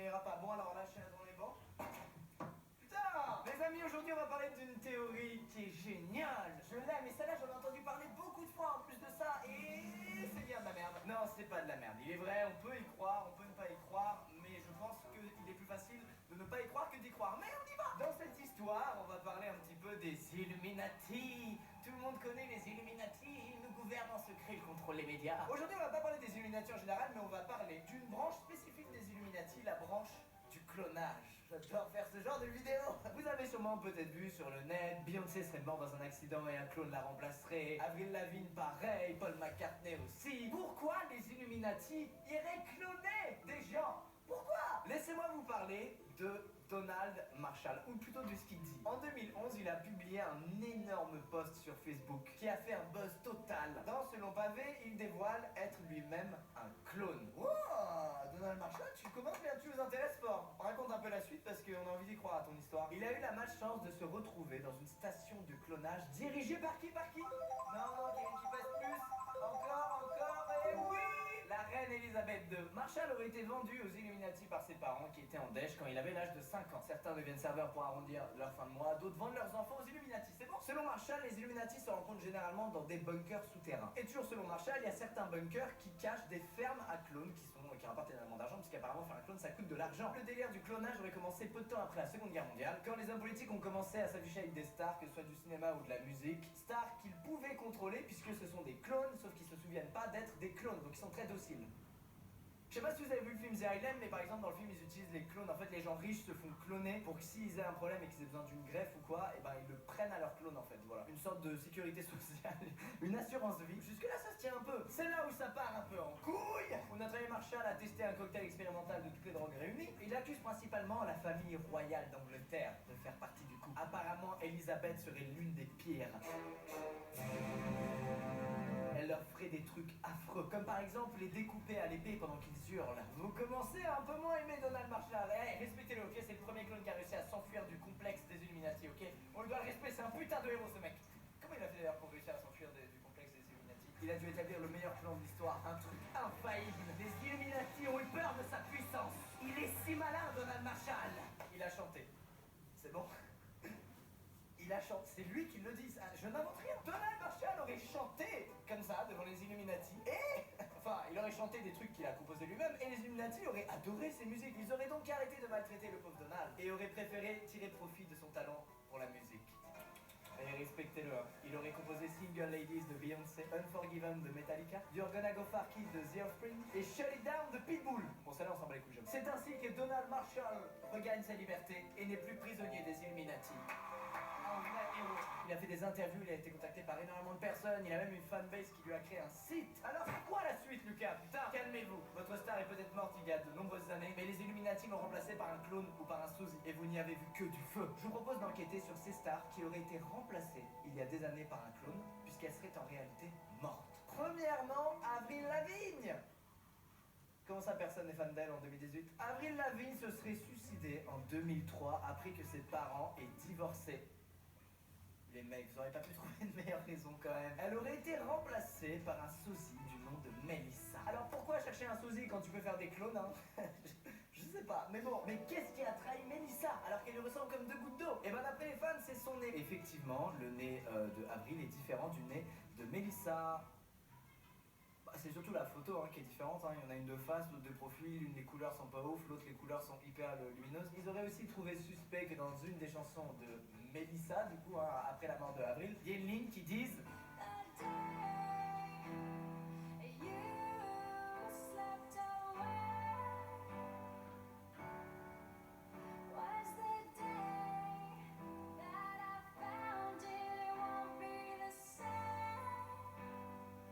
ira pas. Bon, alors là, je suis devant les bancs. Putain! Les amis, aujourd'hui, on va parler d'une théorie qui est géniale. Je l'aime, mais celle-là, j'en ai entendu parler beaucoup de fois en plus de ça. Et c'est bien de la merde. Non, c'est pas de la merde. Il est vrai, on peut y croire, on peut ne pas y croire. Mais je pense qu'il est plus facile de ne pas y croire que d'y croire. Mais on y va! Dans cette histoire, on va parler un petit peu des Illuminati. Tout le monde connaît les Illuminati. Ils nous gouvernent en secret, ils contrôlent les médias. Aujourd'hui, on va pas parler des Illuminati en général, mais on va parler d'une branche spécifique des Illuminati, la branche du clonage. J'adore faire ce genre de vidéo. Vous avez sûrement peut-être vu sur le net, Beyoncé serait morte dans un accident et un clone la remplacerait. Avril Lavigne pareil, Paul McCartney aussi. Pourquoi les Illuminati iraient cloner des gens? Pourquoi? Laissez-moi vous parler de Donald Marshall, ou plutôt de ce qu'il dit. En 2011, il a publié un énorme post sur Facebook qui a fait un buzz total. Dans ce long pavé, il dévoile être lui-même un clone. Wow, Donald Marshall, tu commences bien, tu nous intéresses fort. Raconte un peu la suite parce qu'on a envie d'y croire à ton histoire. Il a eu la malchance de se retrouver dans une station de clonage dirigée par qui? Non, qui passe plus. Encore, et oui! La reine Elisabeth II. Marshall aurait été vendu aux Illuminati par ses parents qui étaient en dèche quand il avait l'âge de 5 ans. Certains deviennent serveurs pour arrondir leur fin de mois, d'autres vendent leurs enfants aux Illuminati, c'est bon. Selon Marshall, les Illuminati se rencontrent généralement dans des bunkers souterrains. Et toujours selon Marshall, il y a certains bunkers qui cachent des fermes à clones qui rapportent énormément d'argent, parce qu'apparemment faire un clone ça coûte de l'argent. Le délire du clonage aurait commencé peu de temps après la Seconde Guerre mondiale, quand les hommes politiques ont commencé à s'afficher avec des stars, que ce soit du cinéma ou de la musique. Stars qu'ils pouvaient contrôler puisque ce sont des clones, sauf qu'ils se souviennent pas d'être des clones, donc ils sont très dociles. Je sais pas si vous avez vu le film The Island, mais par exemple dans le film ils utilisent les clones. En fait les gens riches se font cloner pour que s'ils aient un problème et qu'ils aient besoin d'une greffe ou quoi, et ben ils le prennent à leur clone en fait, voilà. Une sorte de sécurité sociale, une assurance vie. Jusque là ça se tient un peu. C'est là où ça part un peu en couille. Où notre ami Marshall a testé un cocktail expérimental de toutes les drogues réunies. Il accuse principalement la famille royale d'Angleterre de faire partie du coup. Apparemment Elisabeth serait l'une des pires. Elle leur ferait des trucs affreux, comme par exemple les découper à l'épée pendant qu'ils hurlent. Vous commencez à un peu moins aimer Donald Marshall. Hey, respectez-le, ok? C'est le premier clone qui a réussi à s'enfuir du complexe des Illuminati, ok? On lui doit le respect, c'est un putain de héros ce mec. Comment il a fait d'ailleurs pour réussir à s'enfuir du complexe des Illuminati? Il a dû établir le meilleur plan de l'histoire, un truc infaillible. Les Illuminati ont eu peur de sa puissance. Il est si malin, Donald Marshall. Il a chanté. C'est bon? Il a chanté, c'est lui qui le dit, je n'invente rien. Donald Marshall aurait chanté comme ça devant les Illuminati enfin, il aurait chanté des trucs qu'il a composés lui-même et les Illuminati auraient adoré ses musiques. Ils auraient donc arrêté de maltraiter le pauvre Donald et auraient préféré tirer profit de son talent pour la musique. Et respectez-le, hein. Il aurait composé Single Ladies de Beyoncé, Unforgiven de Metallica, You're Gonna Go Far Kids de The Offspring et Shut It Down de Pitbull. Bon, celle-là on s'en bat les couilles. C'est ainsi que Donald Marshall regagne sa liberté et n'est plus prisonnier des Illuminati. Il a fait des interviews, il a été contacté par énormément de personnes, il a même une fanbase qui lui a créé un site. Alors c'est quoi la suite, Lucas? Putain, calmez-vous. Votre star est peut-être morte il y a de nombreuses années, mais les Illuminati l'ont remplacé par un clone ou par un sosie, et vous n'y avez vu que du feu. Je vous propose d'enquêter sur ces stars qui auraient été remplacées il y a des années par un clone, puisqu'elles seraient en réalité mortes. Premièrement, Avril Lavigne. Comment ça, personne n'est fan d'elle en 2018? Avril Lavigne se serait suicidée en 2003 après que ses parents aient divorcé. Les mecs, vous auriez pas pu trouver une meilleure raison quand même. Elle aurait été remplacée par un sosie du nom de Melissa. Alors pourquoi chercher un sosie quand tu peux faire des clones, hein? je sais pas, mais bon. Mais qu'est-ce qui a trahi Melissa alors qu'elle lui ressemble comme deux gouttes d'eau? Et ben d'après les fans, c'est son nez. Effectivement, le nez de Avril est différent du nez de Melissa. Bah, c'est surtout la photo hein, qui est différente, hein. Il y en a une de face, l'autre de profil, une des couleurs sont pas ouf, l'autre les couleurs sont hyper lumineuses. Ils auraient aussi trouvé suspect que dans une des chansons de Melissa, du coup, hein, après la mort de Avril, il y a une ligne qui dise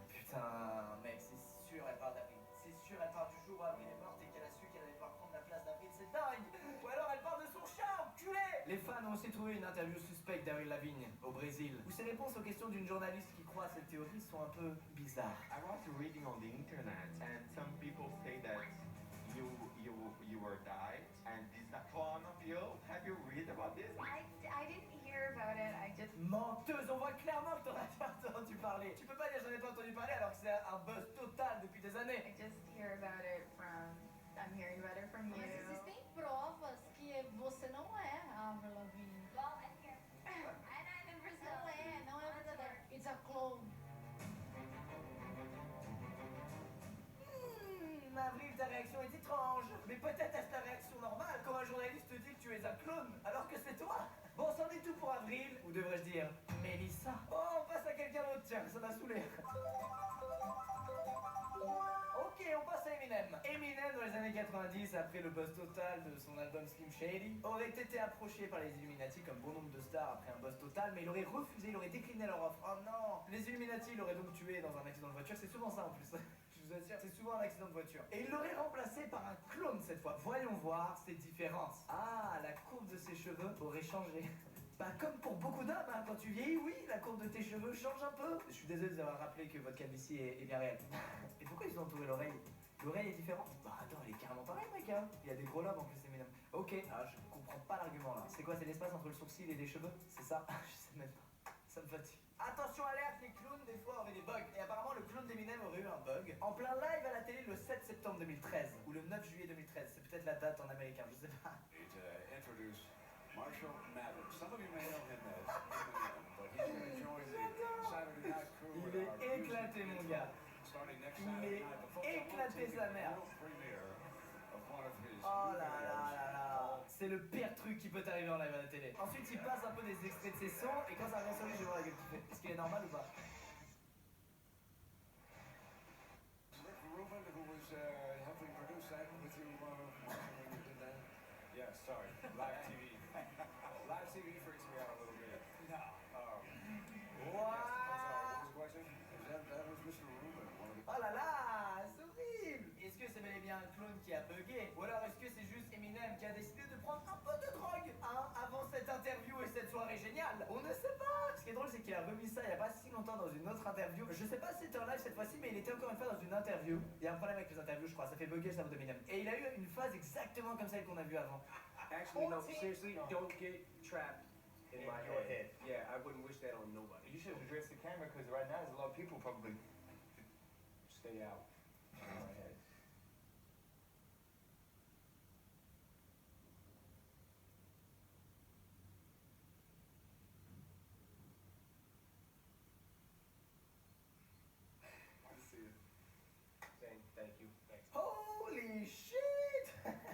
putain, mec, c'est sûr, elle parle d'Avril. C'est sûr, elle parle du jour où Avril est morte et qu'elle a su qu'elle allait pouvoir prendre la place d'Avril, c'est dingue! Ou alors elle parle de son chat, enculé! Les fans ont aussi trouvé une interview suspecte d'Avril Lavigne au Brésil, où ses réponses aux questions d'une journaliste qui croit à cette théorie sont un peu bizarres. I was reading on the internet and some people say that you were died and this is a clone of you. Have you read about this? I didn't hear about it. I just Menteuse, on voit clairement que t'en as pas entendu parler. Tu peux pas dire j'en ai pas entendu parler alors que c'est un buzz total depuis des années. hear about it from I'm hearing about it from you. This is his thing? Avril, ta réaction est étrange. Mais peut-être est-ce ta réaction normale quand un journaliste te dit que tu es un clone, alors que c'est toi. Bon, c'en est tout pour Avril, ou devrais-je dire, Mélissa. Oh, on passe à quelqu'un d'autre, tiens, ça m'a saoulé. Ok, on passe à Eminem. Eminem, dans les années 90, après le buzz total de son album Slim Shady, aurait été approché par les Illuminati comme bon nombre de stars après un buzz total, mais il aurait refusé, il aurait décliné leur offre. Oh non. Les Illuminati l'auraient donc tué dans un accident de voiture, c'est souvent ça en plus. Je vous assure, c'est souvent un accident de voiture. Et il l'aurait remplacé par un clone cette fois. Voyons voir ces différences. Ah, la courbe de ses cheveux aurait changé. Bah comme pour beaucoup d'hommes, hein, quand tu vieillis, oui, la courbe de tes cheveux change un peu. Je suis désolé de vous avoir rappelé que votre calvitie est bien réelle. Et pourquoi ils ont entouré l'oreille? L'oreille est différente? Bah attends, elle est carrément pareille, mec, hein. Il y a des gros lobes en plus, Eminem. Ok, alors je comprends pas l'argument là. C'est quoi, c'est l'espace entre le sourcil et les cheveux? C'est ça? Je sais même pas. Ça me fatigue. Attention alerte, les clowns des fois auraient des bugs. Et apparemment le clown d'Eminem aurait eu un bug en plein live à la télé le 7 septembre 2013 ou le 9 juillet 2013. C'est peut-être la date en américain, je sais pas. Introduce Marshall Mathers. Some of you may know him as Eminem, but he's going to join the Saturday Night Crew. Il est éclaté, mon gars. Starting next Il Saturday est night, the football éclaté, team sa mère. world premiere of one of his Oh new là là videos. là là. C'est le pire truc qui peut t'arriver en live à la télé. Ensuite, il passe un peu des extraits de ses sons et quand ça revient sur lui, je vais voir la gueule qu'il fait. Est-ce qu'il est normal ou pas? Rick Rubin, who was helping produce that with you when you did that? Yeah, sorry. Live TV. Live TV freaks me out a little bit. No. What? I'm sorry, what was the question? That was Mr. Rubin, one of the... Oh là là, c'est horrible. Est-ce que c'est bel et bien un clone qui a bugué? Ou alors est-ce que c'est juste Eminem qui a décidé de prendre un peu de drogue, hein, avant cette interview et cette soirée géniale? On ne sait pas. Ce qui est drôle, c'est qu'il a remis ça il y a pas si longtemps dans une autre interview. Je sais pas si c'était en live cette fois-ci, mais il était encore une fois dans une interview. Il y a un problème avec les interviews, je crois, ça fait bugger le cerveau d'Eminem. Et il a eu une phase exactement comme celle qu'on a vue avant. Actually, no, seriously, don't get trapped in In my your head. head. Yeah, I wouldn't wish that on nobody. You should address the camera because right now there's a lot of people probably. Stay out. Alright. Saying thank you. Thanks. Holy shit.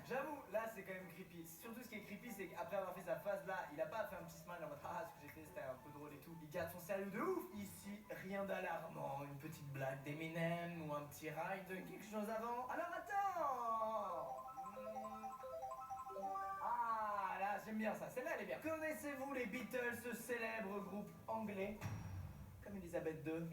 J'avoue, là c'est quand même creepy. Surtout ce qui est creepy, c'est qu'après avoir fait sa phase là, il a pas fait un petit smile en mode ah ce que j'ai fait c'était un peu drôle et tout. Il garde son sérieux de ouf. Ici, rien d'alarmant. Une petite blague d'Eminem ou un petit ride de quelque chose avant. Alors attends. Ah là j'aime bien ça, celle-là elle est bien. Connaissez-vous les Beatles, ce célèbre groupe anglais? Comme Elisabeth II.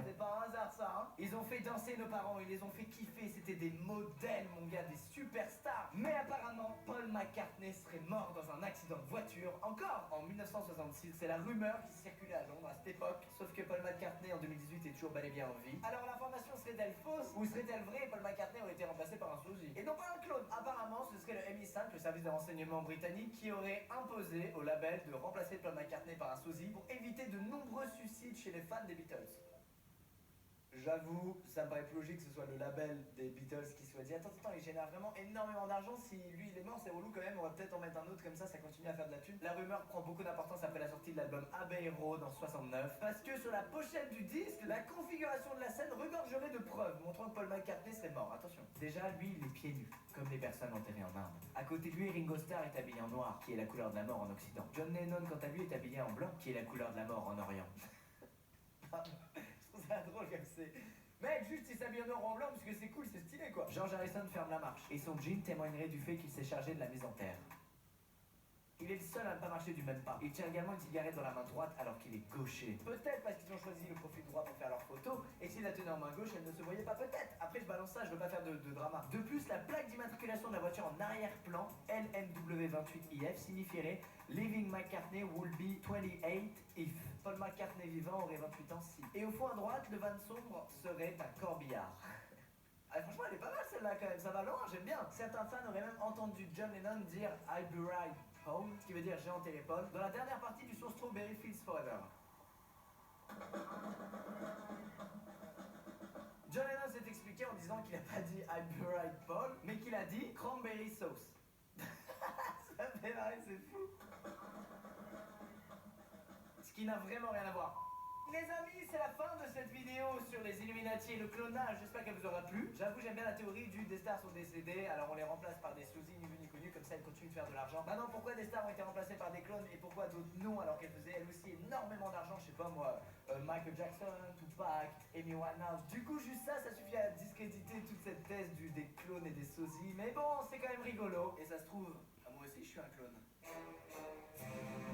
C'est pas un hasard ça, hein. Ils ont fait danser nos parents, ils les ont fait kiffer, c'était des modèles mon gars, des superstars. Mais apparemment, Paul McCartney serait mort dans un accident de voiture, encore en 1966. C'est la rumeur qui circulait à Londres à cette époque. Sauf que Paul McCartney en 2018 est toujours bel et bien en vie. Alors l'information serait-elle fausse ou serait-elle vraie? Paul McCartney aurait été remplacé par un sosie. Et non pas un clone. Apparemment, ce serait le MI5, le service de renseignement britannique, qui aurait imposé au label de remplacer Paul McCartney par un sosie pour éviter de nombreux suicides chez les fans des Beatles. J'avoue, ça me paraît plus logique que ce soit le label des Beatles qui soit dit attends, il génère vraiment énormément d'argent, si lui il est mort c'est relou quand même, on va peut-être en mettre un autre comme ça continue à faire de la thune. La rumeur prend beaucoup d'importance après la sortie de l'album Abbey Road en 69, parce que sur la pochette du disque, la configuration de la scène regorgerait de preuves montrant que Paul McCartney serait mort. Attention, déjà lui il est pieds nus, comme les personnes enterrées en Inde. À côté de lui, Ringo Starr est habillé en noir, qui est la couleur de la mort en Occident. John Lennon quant à lui est habillé en blanc, qui est la couleur de la mort en Orient. Je trouve ça drôle comme c'est... Mec, juste il s'habille en noir ou en blanc parce que c'est cool, c'est stylé quoi. George Harrison ferme la marche et son jean témoignerait du fait qu'il s'est chargé de la mise en terre. Il est le seul à ne pas marcher du même pas. Il tient également une cigarette dans la main droite alors qu'il est gaucher. Peut-être parce qu'ils ont choisi le profil droit pour faire leur photo et s'il la tenait en main gauche, elle ne se voyait pas peut-être. Après je balance ça, je veux pas faire de drama. De plus, la plaque d'immatriculation de la voiture en arrière-plan, LMW28IF, signifierait Leaving McCartney will be 28 if. Paul McCartney vivant aurait 28 ans si. Et au fond à droite, le van sombre serait un corbillard. Ah, franchement, elle est pas mal celle-là quand même, ça va loin, j'aime bien. Certains fans auraient même entendu John Lennon dire I'll be right home, ce qui veut dire j'ai enterré Paul, dans la dernière partie du son Strawberry Fields Forever. John Lennon s'est expliqué en disant qu'il a pas dit I'll be right Paul, mais qu'il a dit cranberry sauce. Ça me fait marrer, c'est fou. Ce qui n'a vraiment rien à voir. Les amis, c'est la fin de cette vidéo sur les Illuminati et le clonage. J'espère qu'elle vous aura plu. J'avoue, j'aime bien la théorie du des stars sont décédées, alors on les remplace par des sosies ni vues ni connues, comme ça elles continuent de faire de l'argent. Maintenant, pourquoi des stars ont été remplacées par des clones et pourquoi d'autres non, alors qu'elles faisaient elles aussi énormément d'argent? Je sais pas moi, Michael Jackson, Tupac, Amy Winehouse. Du coup, juste ça suffit à discréditer toute cette thèse des clones et des sosies. Mais bon, c'est quand même rigolo. Et ça se trouve, moi aussi je suis un clone.